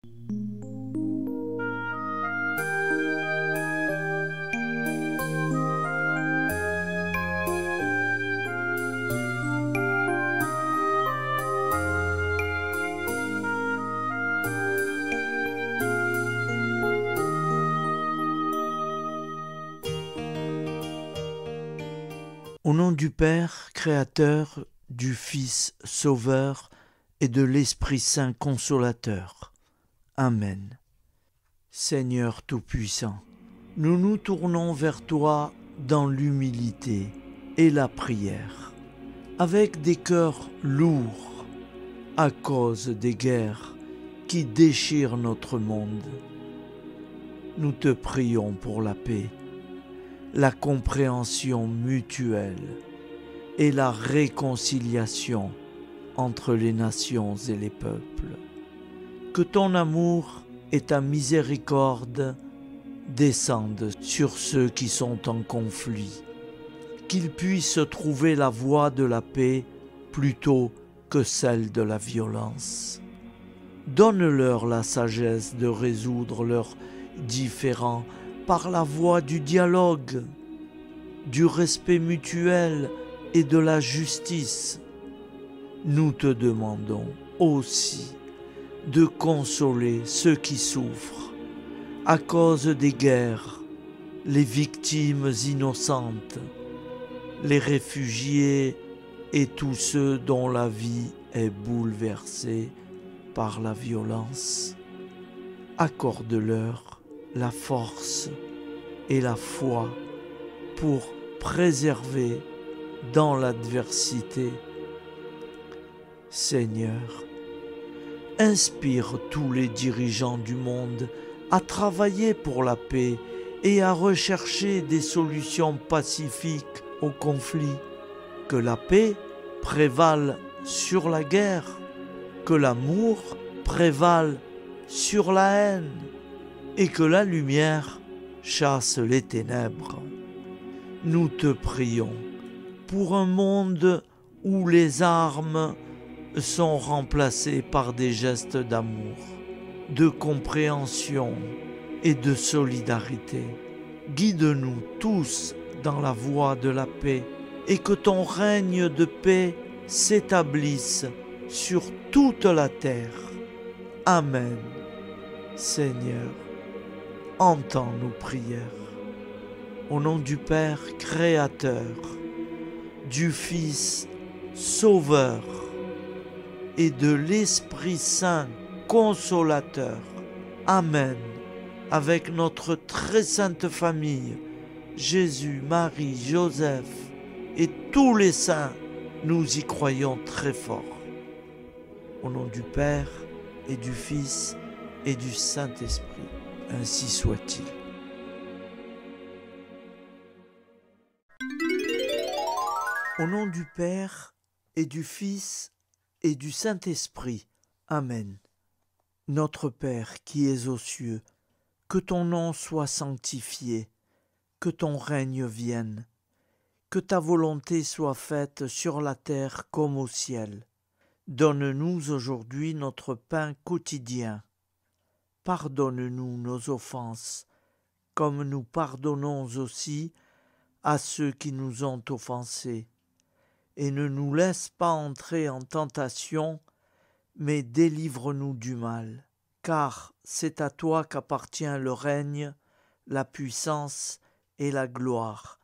Au nom du Père, Créateur, du Fils, Sauveur, et de l'Esprit Saint Consolateur. Amen. Seigneur Tout-Puissant, nous nous tournons vers toi dans l'humilité et la prière, avec des cœurs lourds à cause des guerres qui déchirent notre monde. Nous te prions pour la paix, la compréhension mutuelle et la réconciliation entre les nations et les peuples. Que ton amour et ta miséricorde descendent sur ceux qui sont en conflit, qu'ils puissent trouver la voie de la paix plutôt que celle de la violence. Donne-leur la sagesse de résoudre leurs différends par la voie du dialogue, du respect mutuel et de la justice. Nous te demandons aussi de consoler ceux qui souffrent à cause des guerres, les victimes innocentes, les réfugiés et tous ceux dont la vie est bouleversée par la violence. Accorde-leur la force et la foi pour préserver dans l'adversité. Seigneur, inspire tous les dirigeants du monde à travailler pour la paix et à rechercher des solutions pacifiques aux conflits. Que la paix prévale sur la guerre, que l'amour prévale sur la haine et que la lumière chasse les ténèbres. Nous te prions pour un monde où les armes sont remplacées par des gestes d'amour, de compréhension et de solidarité. Guide-nous tous dans la voie de la paix et que ton règne de paix s'établisse sur toute la terre. Amen. Seigneur, entends nos prières. Au nom du Père Créateur, du Fils Sauveur et de l'Esprit Saint Consolateur. Amen. Avec notre très sainte famille, Jésus, Marie, Joseph et tous les saints, nous y croyons très fort. Au nom du Père et du Fils et du Saint-Esprit, ainsi soit-il. Au nom du Père et du Fils et du Saint-Esprit. Amen. Notre Père qui es aux cieux, que ton nom soit sanctifié, que ton règne vienne, que ta volonté soit faite sur la terre comme au ciel. Donne-nous aujourd'hui notre pain quotidien. Pardonne-nous nos offenses, comme nous pardonnons aussi à ceux qui nous ont offensés. Et ne nous laisse pas entrer en tentation, mais délivre-nous du mal. Car c'est à toi qu'appartient le règne, la puissance et la gloire,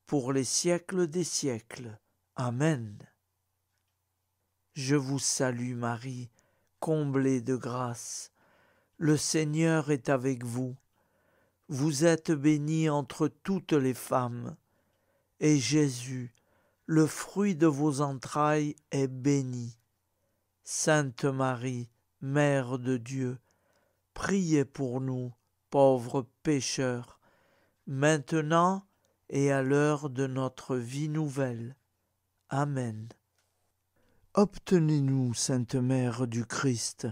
pour les siècles des siècles. Amen. Je vous salue Marie, comblée de grâce. Le Seigneur est avec vous. Vous êtes bénie entre toutes les femmes, et Jésus, le fruit de vos entrailles, est béni. Sainte Marie, Mère de Dieu, priez pour nous, pauvres pécheurs, maintenant et à l'heure de notre vie nouvelle. Amen. Obtenez-nous, Sainte Mère du Christ,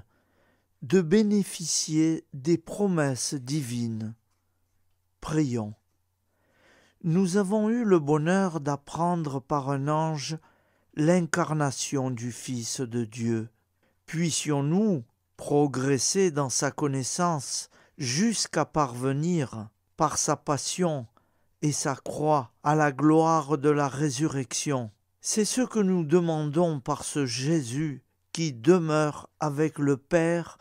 de bénéficier des promesses divines. Prions. Nous avons eu le bonheur d'apprendre par un ange l'incarnation du Fils de Dieu. Puissions-nous, progresser dans sa connaissance jusqu'à parvenir, par sa passion et sa croix, à la gloire de la résurrection. C'est ce que nous demandons par ce Jésus qui demeure avec le Père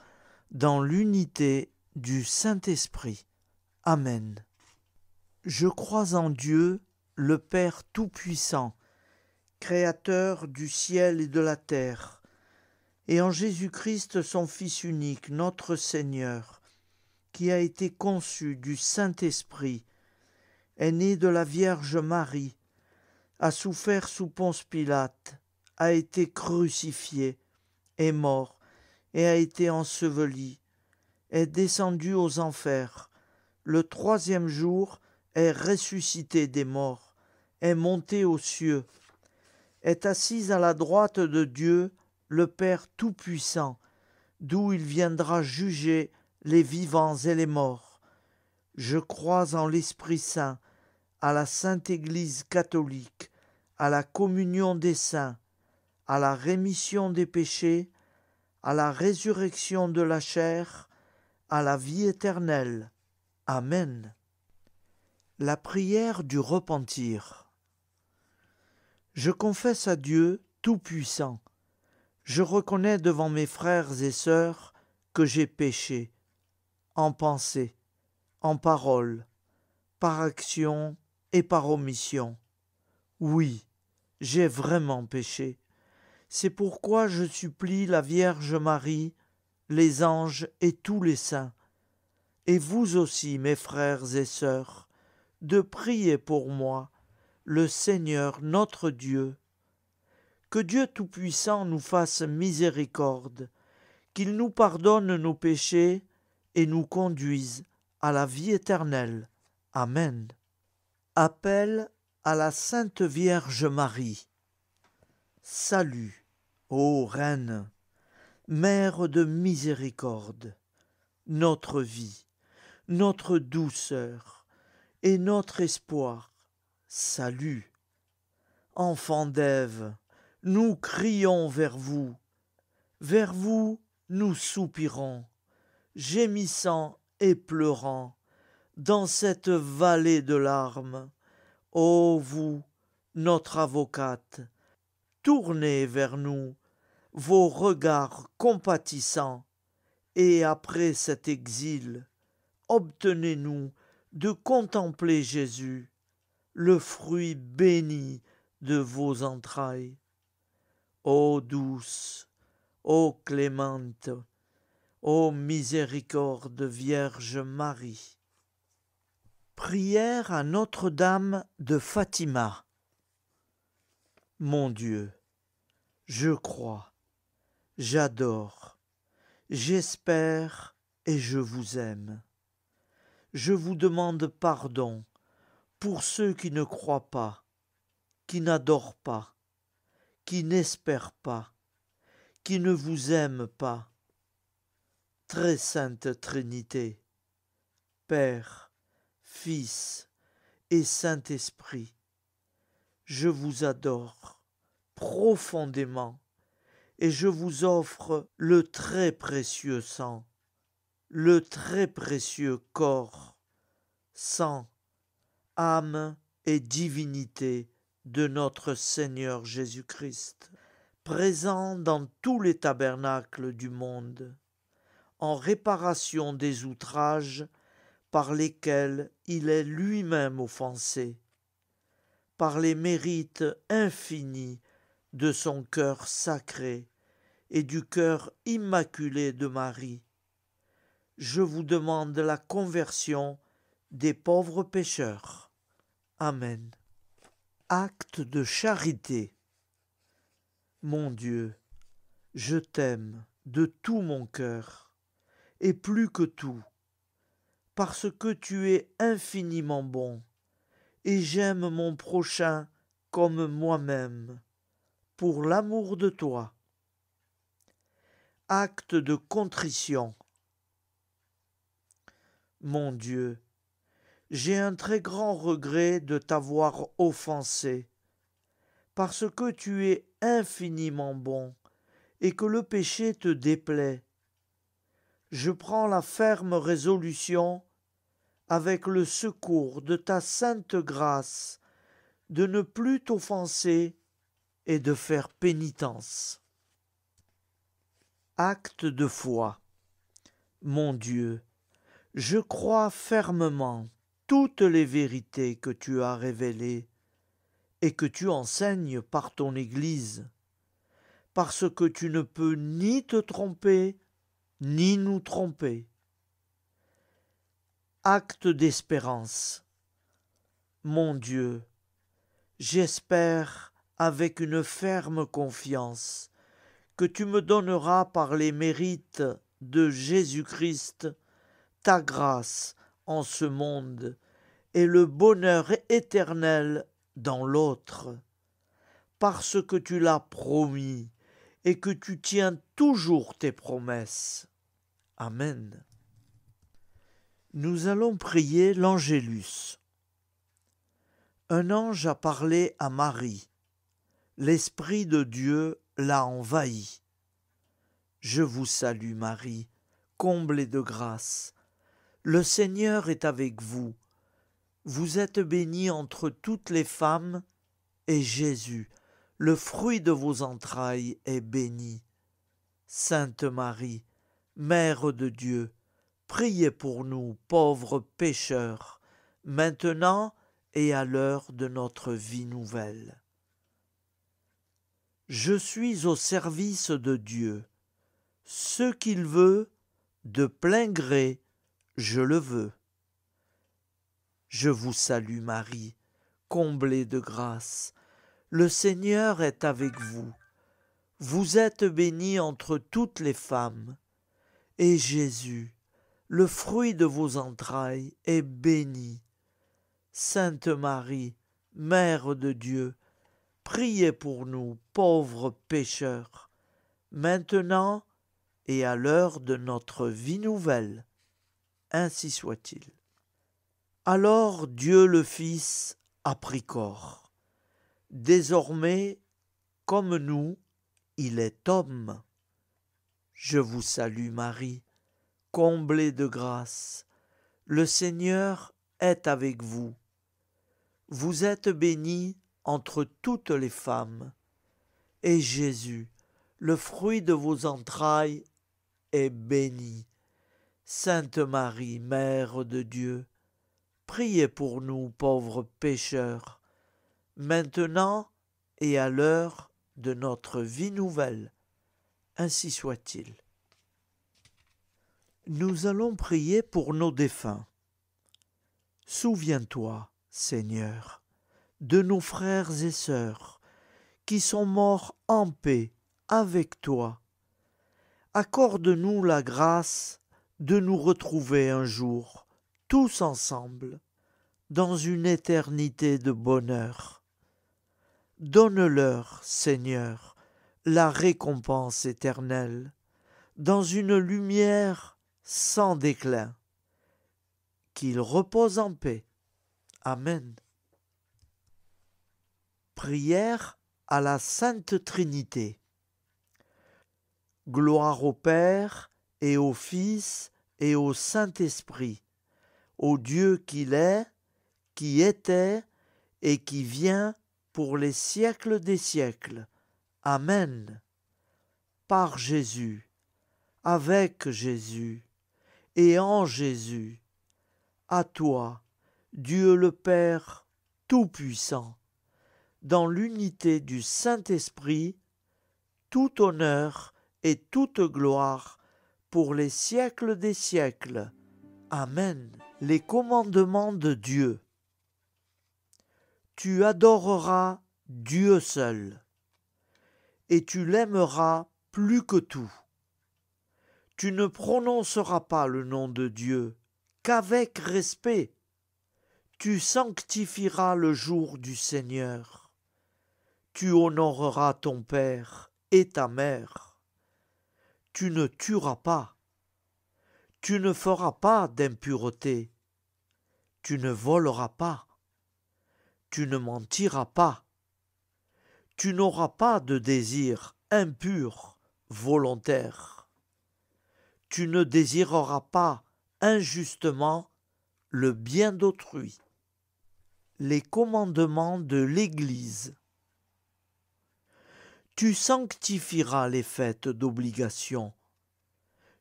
dans l'unité du Saint-Esprit. Amen. Je crois en Dieu, le Père Tout-Puissant, Créateur du ciel et de la terre, et en Jésus-Christ, son Fils unique, notre Seigneur, qui a été conçu du Saint-Esprit, est né de la Vierge Marie, a souffert sous Ponce Pilate, a été crucifié, est mort et a été enseveli, est descendu aux enfers, le troisième jour est ressuscité des morts, est monté aux cieux, est assis à la droite de Dieu, le Père Tout-Puissant, d'où il viendra juger les vivants et les morts. Je crois en l'Esprit Saint, à la Sainte Église catholique, à la communion des saints, à la rémission des péchés, à la résurrection de la chair, à la vie éternelle. Amen. La prière du repentir. Je confesse à Dieu Tout-Puissant. Je reconnais devant mes frères et sœurs que j'ai péché, en pensée, en parole, par action et par omission. Oui, j'ai vraiment péché. C'est pourquoi je supplie la Vierge Marie, les anges et tous les saints, et vous aussi, mes frères et sœurs, de prier pour moi, le Seigneur notre Dieu. Que Dieu Tout-Puissant nous fasse miséricorde, qu'il nous pardonne nos péchés et nous conduise à la vie éternelle. Amen. Appel à la Sainte Vierge Marie. Salut, ô Reine, Mère de miséricorde, notre vie, notre douceur et notre espoir. Salut. Enfants d'Ève, nous crions vers vous nous soupirons, gémissant et pleurant, dans cette vallée de larmes. Ô vous, notre avocate, tournez vers nous vos regards compatissants, et après cet exil, obtenez-nous de contempler Jésus, le fruit béni de vos entrailles. Ô douce, ô clémente, ô miséricorde Vierge Marie. Prière à Notre-Dame de Fatima. Mon Dieu, je crois, j'adore, j'espère et je vous aime. Je vous demande pardon pour ceux qui ne croient pas, qui n'adorent pas, qui n'espèrent pas, qui ne vous aiment pas. Très sainte Trinité, Père, Fils et Saint-Esprit, je vous adore profondément et je vous offre le très précieux sang, le très précieux corps, sang, âme et divinité de notre Seigneur Jésus-Christ, présent dans tous les tabernacles du monde, en réparation des outrages par lesquels il est lui-même offensé, par les mérites infinis de son cœur sacré et du cœur immaculé de Marie. Je vous demande la conversion des pauvres pécheurs. Amen. Acte de charité. Mon Dieu, je t'aime de tout mon cœur, et plus que tout, parce que tu es infiniment bon, et j'aime mon prochain comme moi-même, pour l'amour de toi. Acte de contrition. Mon Dieu, j'ai un très grand regret de t'avoir offensé, parce que tu es infiniment bon, et que le péché te déplaît. je prends la ferme résolution, avec le secours de ta sainte grâce, de ne plus t'offenser et de faire pénitence. Acte de foi. Mon Dieu, je crois fermement toutes les vérités que tu as révélées et que tu enseignes par ton Église, parce que tu ne peux ni te tromper, ni nous tromper. Acte d'espérance. Mon Dieu, j'espère avec une ferme confiance que tu me donneras par les mérites de Jésus-Christ ta grâce en ce monde et le bonheur éternel dans l'autre, parce que tu l'as promis et que tu tiens toujours tes promesses. Amen. Nous allons prier l'Angélus. Un ange a parlé à Marie. L'Esprit de Dieu l'a envahi. Je vous salue Marie, comblée de grâce. Le Seigneur est avec vous. Vous êtes bénie entre toutes les femmes, et Jésus, le fruit de vos entrailles, est béni. Sainte Marie, Mère de Dieu, priez pour nous, pauvres pécheurs, maintenant et à l'heure de notre vie nouvelle. Je suis au service de Dieu. Ce qu'il veut, de plein gré, je le veux. Je vous salue Marie, comblée de grâce. Le Seigneur est avec vous. Vous êtes bénie entre toutes les femmes, et Jésus, le fruit de vos entrailles, est béni. Sainte Marie, Mère de Dieu, priez pour nous, pauvres pécheurs, maintenant et à l'heure de notre vie nouvelle. Ainsi soit-il. Alors Dieu le Fils a pris corps. Désormais, comme nous, il est homme. Je vous salue Marie, comblée de grâce. Le Seigneur est avec vous. Vous êtes bénie entre toutes les femmes, et Jésus, le fruit de vos entrailles, est béni. Sainte Marie, Mère de Dieu, priez pour nous pauvres pécheurs, maintenant et à l'heure de notre vie nouvelle. Ainsi soit-il. Nous allons prier pour nos défunts. Souviens-toi, Seigneur, de nos frères et sœurs qui sont morts en paix avec toi. Accorde-nous la grâce de nous retrouver un jour, tous ensemble, dans une éternité de bonheur. Donne-leur, Seigneur, la récompense éternelle, dans une lumière sans déclin. Qu'ils reposent en paix. Amen. Prière à la Sainte Trinité. Gloire au Père et au Fils et au Saint-Esprit, au Dieu qu'il est, qui était et qui vient pour les siècles des siècles. Amen. Par Jésus, avec Jésus et en Jésus, à toi, Dieu le Père Tout-Puissant, dans l'unité du Saint-Esprit, tout honneur et toute gloire pour les siècles des siècles. Amen. Les commandements de Dieu. Tu adoreras Dieu seul, et tu l'aimeras plus que tout. Tu ne prononceras pas le nom de Dieu qu'avec respect. Tu sanctifieras le jour du Seigneur. Tu honoreras ton père et ta mère. Tu ne tueras pas. Tu ne feras pas d'impureté. Tu ne voleras pas. Tu ne mentiras pas. Tu n'auras pas de désir impur, volontaire. Tu ne désireras pas injustement le bien d'autrui. Les commandements de l'Église. Tu sanctifieras les fêtes d'obligation.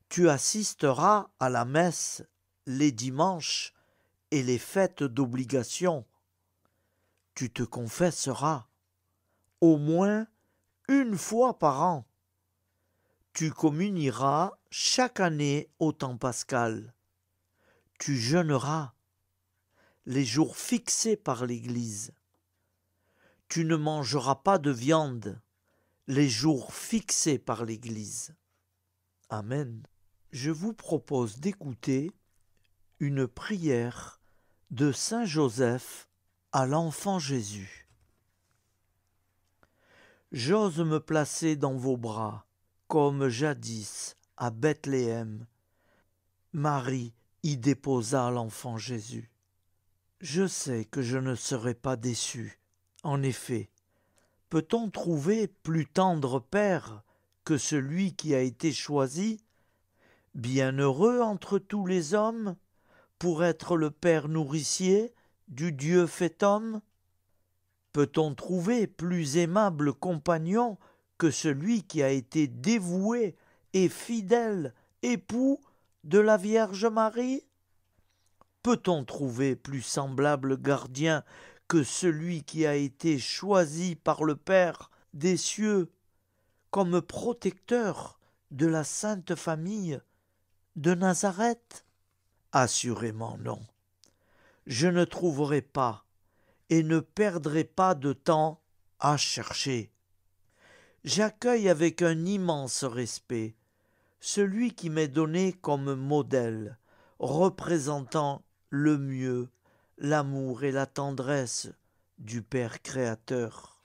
Tu assisteras à la messe les dimanches et les fêtes d'obligation. Tu te confesseras au moins une fois par an. Tu communieras chaque année au temps pascal. Tu jeûneras les jours fixés par l'Église. Tu ne mangeras pas de viande les jours fixés par l'Église. Amen. Je vous propose d'écouter une prière de Saint Joseph à l'enfant Jésus. J'ose me placer dans vos bras, comme jadis à Bethléem. Marie y déposa l'enfant Jésus. Je sais que je ne serai pas déçu. En effet, peut-on trouver plus tendre père que celui qui a été choisi, bienheureux entre tous les hommes, pour être le père nourricier du Dieu fait homme? Peut-on trouver plus aimable compagnon que celui qui a été dévoué et fidèle époux de la Vierge Marie? Peut-on trouver plus semblable gardien que celui qui a été choisi par le Père des cieux comme protecteur de la Sainte Famille de Nazareth? Assurément non. Je ne trouverai pas et ne perdrai pas de temps à chercher. J'accueille avec un immense respect celui qui m'est donné comme modèle, représentant le mieux l'amour et la tendresse du Père créateur.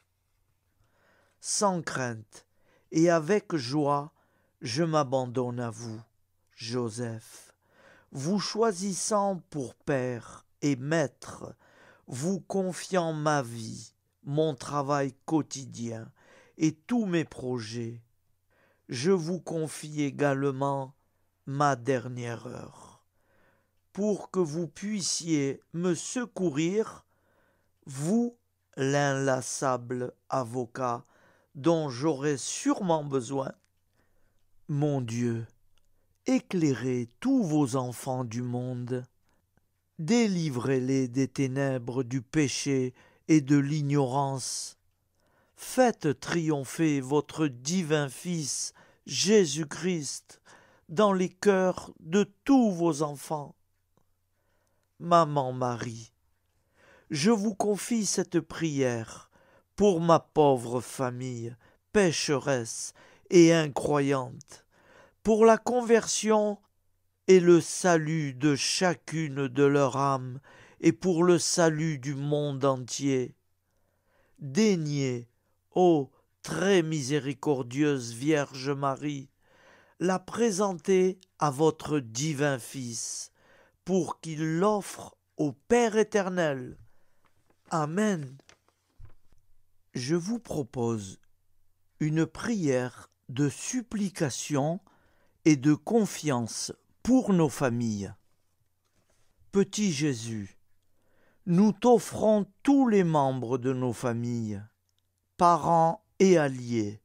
Sans crainte et avec joie, je m'abandonne à vous, Joseph, vous choisissant pour Père et Maître, vous confiant ma vie, mon travail quotidien et tous mes projets. Je vous confie également ma dernière heure, pour que vous puissiez me secourir, vous, l'inlassable avocat dont j'aurai sûrement besoin. Mon Dieu, éclairez tous vos enfants du monde, délivrez-les des ténèbres du péché et de l'ignorance. Faites triompher votre divin Fils, Jésus-Christ, dans les cœurs de tous vos enfants. Maman Marie, je vous confie cette prière pour ma pauvre famille, pécheresse et incroyante, pour la conversion et le salut de chacune de leurs âmes et pour le salut du monde entier. Daignez, ô très miséricordieuse Vierge Marie, la présenter à votre divin Fils, pour qu'il l'offre au Père éternel. Amen. Je vous propose une prière de supplication et de confiance pour nos familles. Petit Jésus, nous t'offrons tous les membres de nos familles, parents et alliés,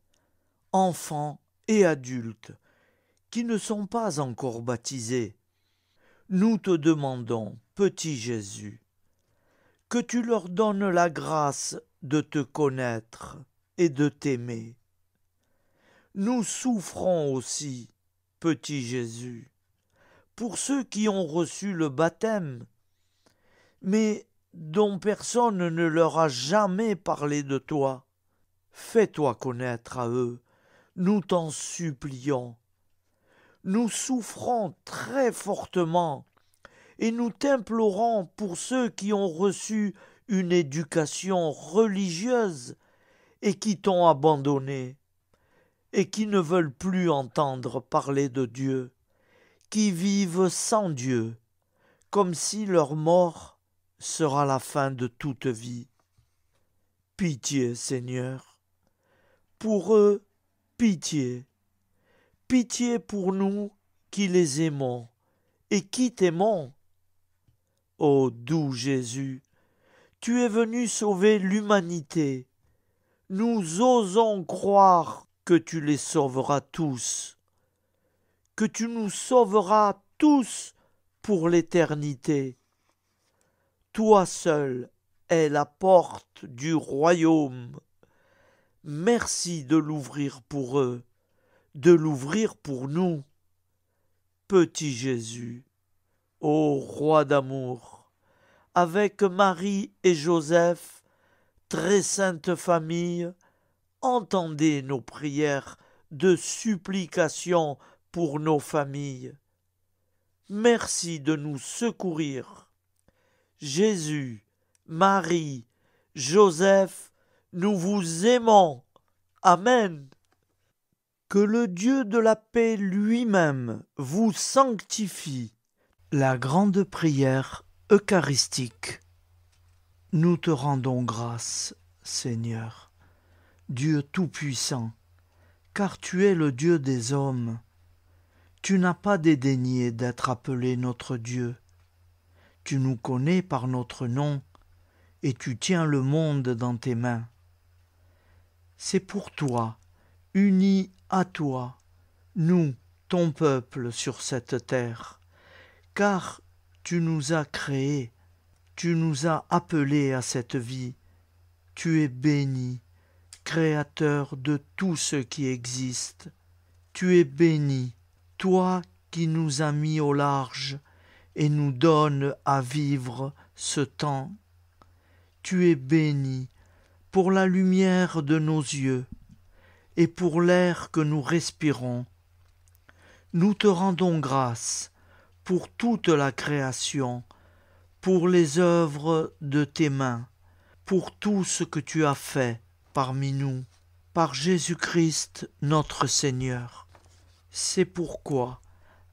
enfants et adultes, qui ne sont pas encore baptisés. Nous te demandons, petit Jésus, que tu leur donnes la grâce de te connaître et de t'aimer. Nous souffrons aussi, petit Jésus, pour ceux qui ont reçu le baptême, mais dont personne ne leur a jamais parlé de toi. Fais-toi connaître à eux, nous t'en supplions. Nous souffrons très fortement et nous t'implorons pour ceux qui ont reçu une éducation religieuse et qui t'ont abandonné et qui ne veulent plus entendre parler de Dieu, qui vivent sans Dieu, comme si leur mort sera la fin de toute vie. Pitié, Seigneur, pour eux, pitié. Pitié pour nous qui les aimons et qui t'aimons. Ô doux Jésus, tu es venu sauver l'humanité. Nous osons croire que tu les sauveras tous, que tu nous sauveras tous pour l'éternité. Toi seul es la porte du royaume. Merci de l'ouvrir pour eux, de l'ouvrir pour nous. Petit Jésus, ô roi d'amour, avec Marie et Joseph, très sainte famille, entendez nos prières de supplication pour nos familles. Merci de nous secourir. Jésus, Marie, Joseph, nous vous aimons. Amen. Que le Dieu de la paix lui-même vous sanctifie. La grande prière eucharistique. Nous te rendons grâce, Seigneur, Dieu Tout-Puissant, car tu es le Dieu des hommes. Tu n'as pas dédaigné d'être appelé notre Dieu. Tu nous connais par notre nom, et tu tiens le monde dans tes mains. C'est pour toi, unis à toi, nous, ton peuple sur cette terre, car tu nous as créés, tu nous as appelés à cette vie. Tu es béni, Créateur de tout ce qui existe. Tu es béni, toi qui nous as mis au large et nous donnes à vivre ce temps. Tu es béni pour la lumière de nos yeux et pour l'air que nous respirons. Nous te rendons grâce pour toute la création, pour les œuvres de tes mains, pour tout ce que tu as fait parmi nous, par Jésus-Christ notre Seigneur. C'est pourquoi,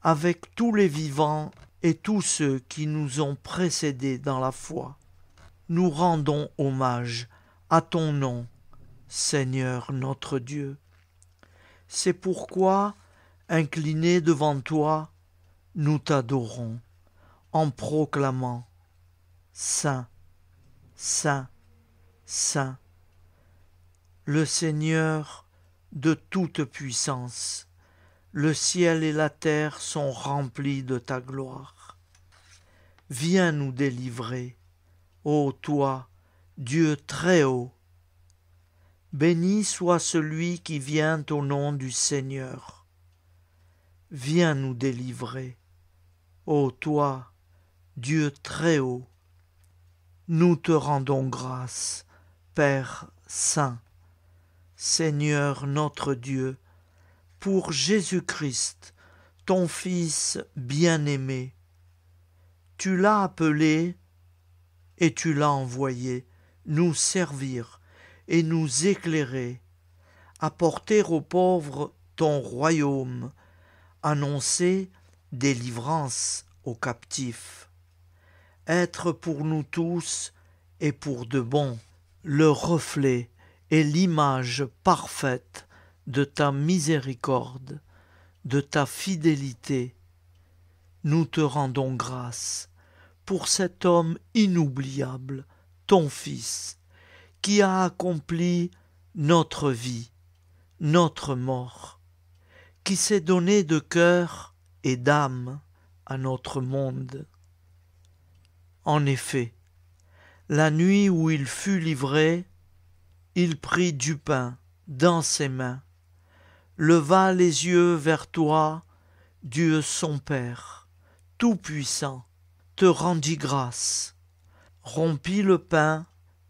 avec tous les vivants et tous ceux qui nous ont précédés dans la foi, nous rendons hommage à ton nom, Seigneur notre Dieu. C'est pourquoi, inclinés devant toi, nous t'adorons, en proclamant « Saint, Saint, Saint, le Seigneur de toute puissance, le ciel et la terre sont remplis de ta gloire. Viens nous délivrer, ô toi, Dieu très haut. Béni soit celui qui vient au nom du Seigneur. Viens nous délivrer, ô toi, Dieu très haut. Nous te rendons grâce, Père Saint, Seigneur notre Dieu, pour Jésus-Christ, ton Fils bien-aimé. Tu l'as appelé et tu l'as envoyé nous servir et nous éclairer, apporter aux pauvres ton royaume, annoncer délivrance aux captifs, être pour nous tous et pour de bon le reflet et l'image parfaite de ta miséricorde, de ta fidélité. Nous te rendons grâce pour cet homme inoubliable, ton Fils, qui a accompli notre vie, notre mort, qui s'est donné de cœur et d'âme à notre monde. En effet, la nuit où il fut livré, il prit du pain dans ses mains, leva les yeux vers toi, Dieu son Père, Tout-Puissant, te rendit grâce, rompit le pain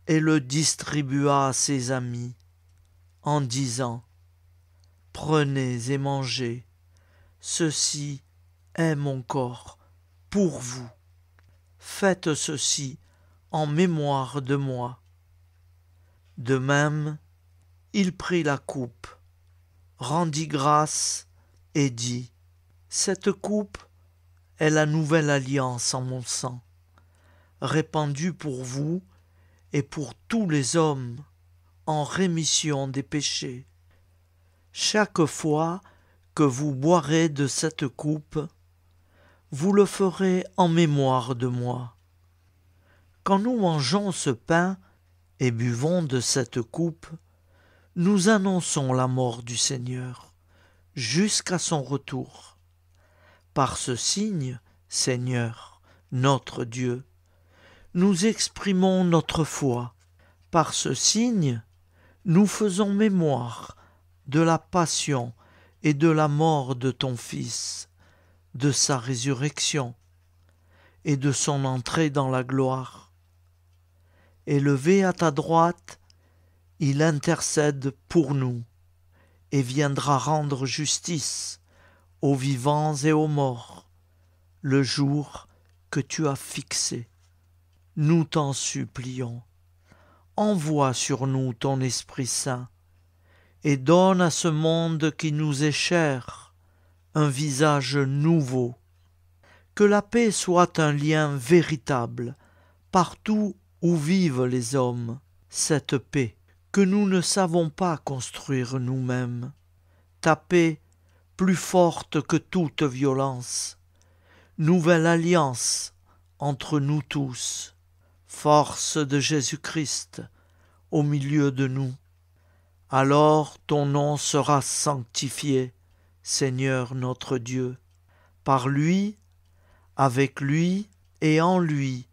et le distribua à ses amis, en disant « Prenez et mangez, ceci est mon corps pour vous. Faites ceci en mémoire de moi. » De même, il prit la coupe, rendit grâce et dit « Cette coupe est la nouvelle alliance en mon sang, répandue pour vous et pour tous les hommes en rémission des péchés. Chaque fois que vous boirez de cette coupe, vous le ferez en mémoire de moi. Quand nous mangeons ce pain et buvons de cette coupe, nous annonçons la mort du Seigneur jusqu'à son retour. Par ce signe, Seigneur, notre Dieu, nous exprimons notre foi. Par ce signe, nous faisons mémoire de la passion et de la mort de ton Fils, de sa résurrection et de son entrée dans la gloire. Élevé à ta droite, il intercède pour nous et viendra rendre justice aux vivants et aux morts, le jour que tu as fixé. Nous t'en supplions, envoie sur nous ton Esprit Saint et donne à ce monde qui nous est cher un visage nouveau. Que la paix soit un lien véritable partout où vivent les hommes, cette paix que nous ne savons pas construire nous-mêmes. Ta paix plus forte que toute violence, nouvelle alliance entre nous tous, force de Jésus-Christ au milieu de nous. Alors ton nom sera sanctifié, Seigneur notre Dieu. Par lui, avec lui et en lui,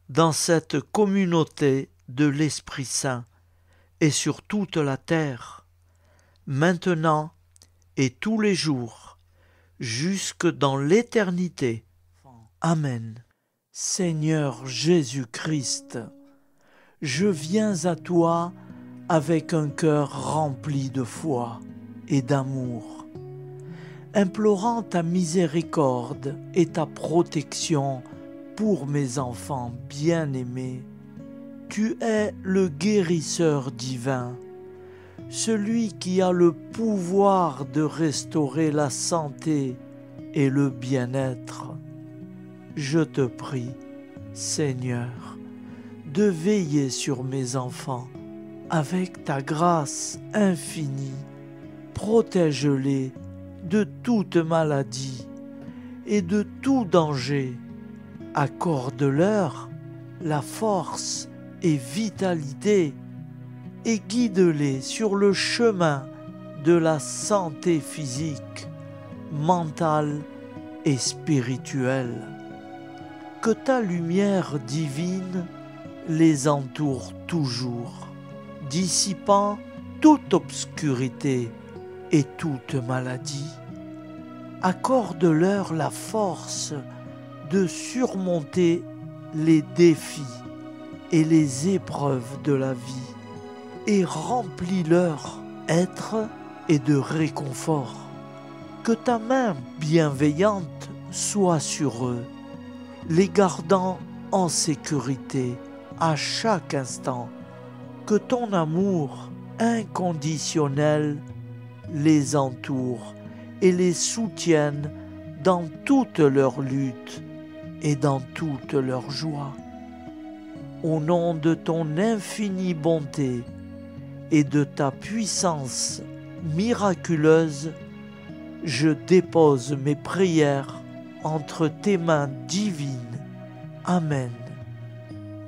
dans cette communauté de l'Esprit Saint et sur toute la terre, maintenant et tous les jours, jusque dans l'éternité. Amen. Seigneur Jésus-Christ, je viens à toi avec un cœur rempli de foi et d'amour, implorant ta miséricorde et ta protection pour mes enfants bien-aimés. Tu es le guérisseur divin, celui qui a le pouvoir de restaurer la santé et le bien-être. Je te prie, Seigneur, de veiller sur mes enfants avec ta grâce infinie. Protège-les de toute maladie et de tout danger. Accorde-leur la force et vitalité et guide-les sur le chemin de la santé physique, mentale et spirituelle. Que ta lumière divine les entoure toujours, dissipant toute obscurité et toute maladie. Accorde-leur la force de surmonter les défis et les épreuves de la vie et remplis leur être et de réconfort. Que ta main bienveillante soit sur eux, les gardant en sécurité à chaque instant. Que ton amour inconditionnel les entoure et les soutienne dans toute leur lutte et dans toute leur joie. Au nom de ton infinie bonté et de ta puissance miraculeuse, je dépose mes prières entre tes mains divines. Amen.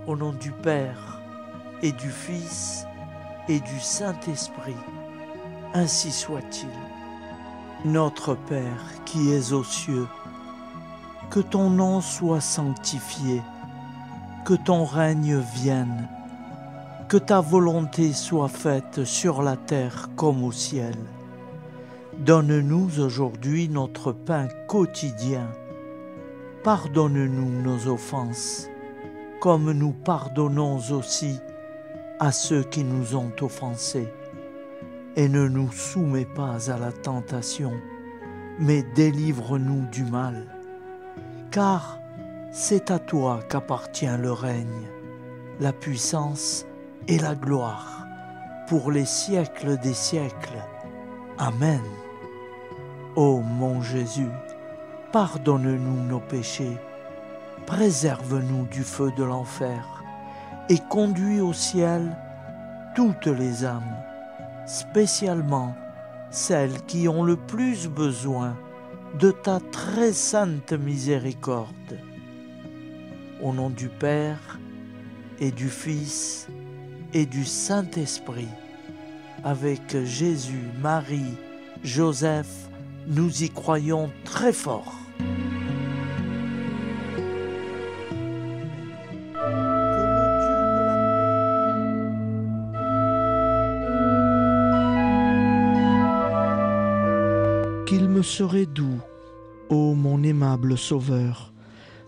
Au nom du Père et du Fils et du Saint-Esprit, ainsi soit-il. Notre Père qui es aux cieux, que ton nom soit sanctifié, que ton règne vienne, que ta volonté soit faite sur la terre comme au ciel. Donne-nous aujourd'hui notre pain quotidien. Pardonne-nous nos offenses, comme nous pardonnons aussi à ceux qui nous ont offensés. Et ne nous soumets pas à la tentation, mais délivre-nous du mal. Car c'est à toi qu'appartient le règne, la puissance et la gloire, pour les siècles des siècles. Amen. Ô mon Jésus, pardonne-nous nos péchés, préserve-nous du feu de l'enfer, et conduis au ciel toutes les âmes, spécialement celles qui ont le plus besoin de ta très sainte miséricorde. Au nom du Père et du Fils et du Saint-Esprit, avec Jésus, Marie, Joseph, nous y croyons très fort. Qu'il me serait doux, ô mon aimable Sauveur,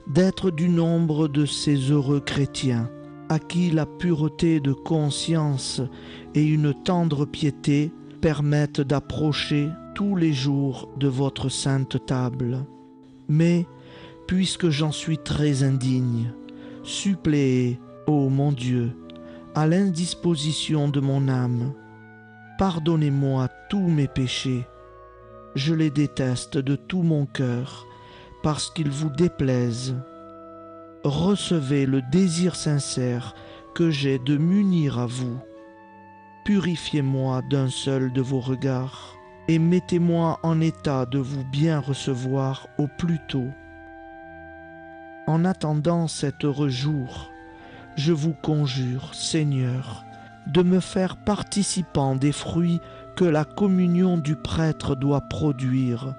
d'être du nombre de ces heureux chrétiens à qui la pureté de conscience et une tendre piété permettent d'approcher tous les jours de votre sainte table. Mais, puisque j'en suis très indigne, suppléez, ô mon Dieu, à l'indisposition de mon âme. Pardonnez-moi tous mes péchés. Je les déteste de tout mon cœur, parce qu'ils vous déplaisent. Recevez le désir sincère que j'ai de m'unir à vous. Purifiez-moi d'un seul de vos regards, et mettez-moi en état de vous bien recevoir au plus tôt. En attendant cet heureux jour, je vous conjure, Seigneur, de me faire participant des fruits que la communion du prêtre doit produire,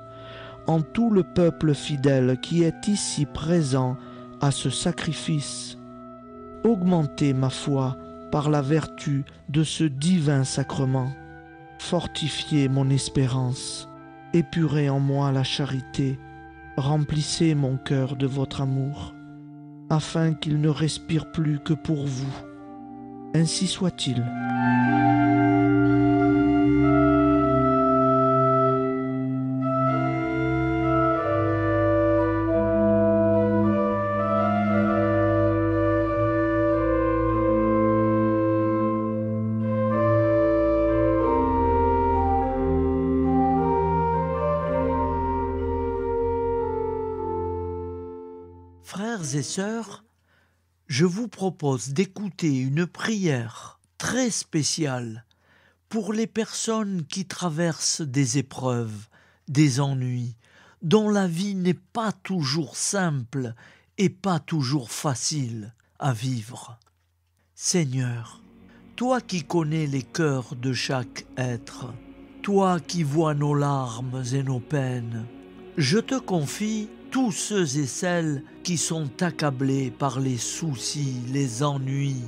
en tout le peuple fidèle qui est ici présent à ce sacrifice. Augmentez ma foi par la vertu de ce divin sacrement. Fortifiez mon espérance, épurez en moi la charité, remplissez mon cœur de votre amour, afin qu'il ne respire plus que pour vous. Ainsi soit-il. Frères et sœurs, je vous propose d'écouter une prière très spéciale pour les personnes qui traversent des épreuves, des ennuis, dont la vie n'est pas toujours simple et pas toujours facile à vivre. Seigneur, toi qui connais les cœurs de chaque être, toi qui vois nos larmes et nos peines, je te confie tous ceux et celles qui sont accablés par les soucis, les ennuis,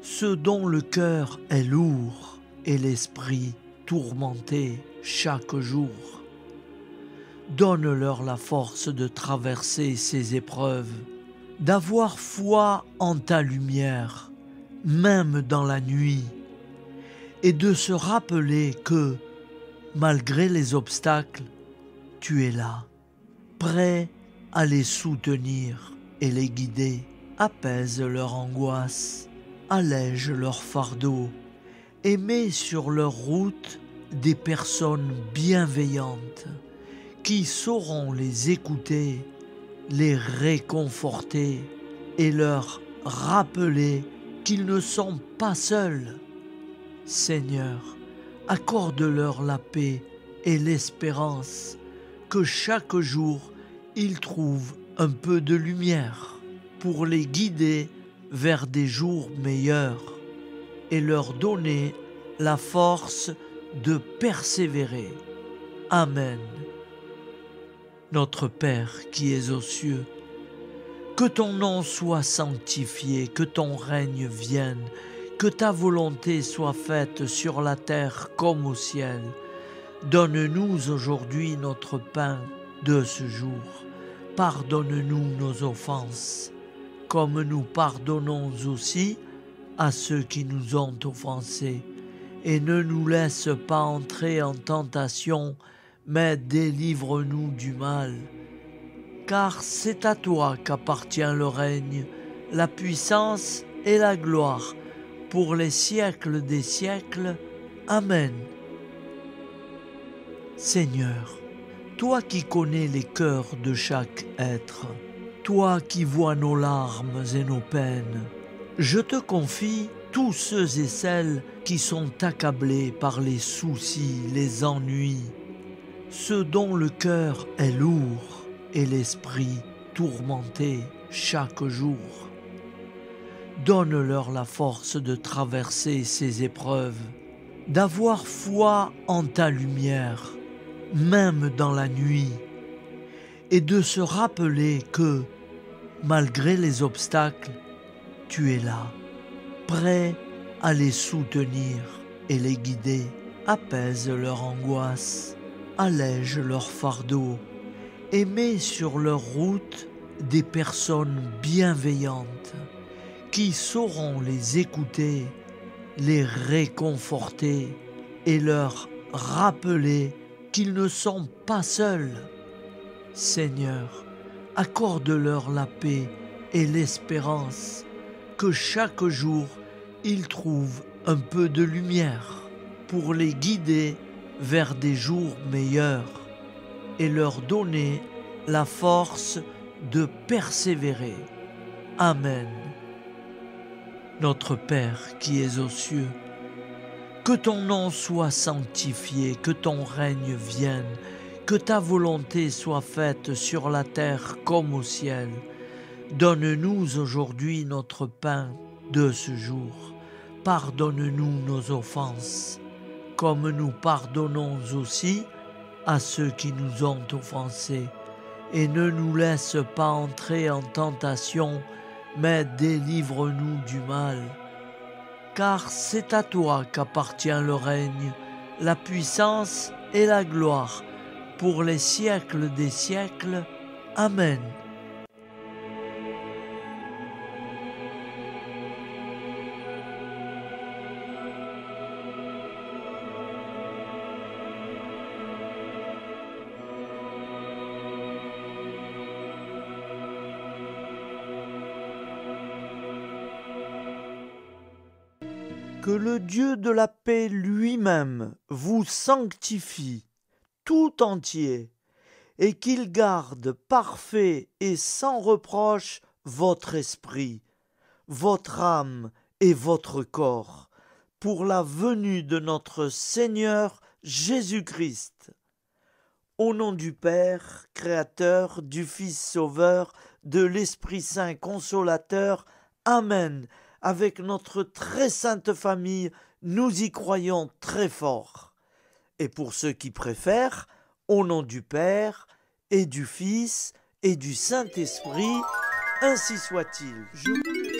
ceux dont le cœur est lourd et l'esprit tourmenté chaque jour. Donne-leur la force de traverser ces épreuves, d'avoir foi en ta lumière, même dans la nuit, et de se rappeler que, malgré les obstacles, tu es là, prêt à les soutenir et les guider. Apaise leur angoisse, allège leur fardeau, et mets sur leur route des personnes bienveillantes qui sauront les écouter, les réconforter et leur rappeler qu'ils ne sont pas seuls. Seigneur, accorde-leur la paix et l'espérance, que chaque jour ils trouvent un peu de lumière pour les guider vers des jours meilleurs et leur donner la force de persévérer. Amen. Notre Père qui es aux cieux, que ton nom soit sanctifié, que ton règne vienne, que ta volonté soit faite sur la terre comme au ciel. Donne-nous aujourd'hui notre pain de ce jour. Pardonne-nous nos offenses, comme nous pardonnons aussi à ceux qui nous ont offensés. Et ne nous laisse pas entrer en tentation, mais délivre-nous du mal. Car c'est à toi qu'appartient le règne, la puissance et la gloire, pour les siècles des siècles. Amen. Seigneur, toi qui connais les cœurs de chaque être, toi qui vois nos larmes et nos peines, je te confie tous ceux et celles qui sont accablés par les soucis, les ennuis, ceux dont le cœur est lourd et l'esprit tourmenté chaque jour. Donne-leur la force de traverser ces épreuves, d'avoir foi en ta lumière, même dans la nuit, et de se rappeler que, malgré les obstacles, tu es là, prêt à les soutenir et les guider. Apaise leur angoisse, allège leur fardeau, et mets sur leur route des personnes bienveillantes qui sauront les écouter, les réconforter et leur rappeler qu'ils ne sont pas seuls. Seigneur, accorde-leur la paix et l'espérance, que chaque jour ils trouvent un peu de lumière pour les guider vers des jours meilleurs et leur donner la force de persévérer. Amen. Notre Père qui es aux cieux, que ton nom soit sanctifié, que ton règne vienne, que ta volonté soit faite sur la terre comme au ciel. Donne-nous aujourd'hui notre pain de ce jour. Pardonne-nous nos offenses, comme nous pardonnons aussi à ceux qui nous ont offensés. Et ne nous laisse pas entrer en tentation, mais délivre-nous du mal. Car c'est à toi qu'appartient le règne, la puissance et la gloire, pour les siècles des siècles. Amen. Que le Dieu de la paix lui-même vous sanctifie tout entier et qu'il garde parfait et sans reproche votre esprit, votre âme et votre corps, pour la venue de notre Seigneur Jésus-Christ. Au nom du Père, Créateur, du Fils Sauveur, de l'Esprit Saint Consolateur. Amen. Avec notre très sainte famille, nous y croyons très fort. Et pour ceux qui préfèrent, au nom du Père, et du Fils, et du Saint-Esprit, ainsi soit-il.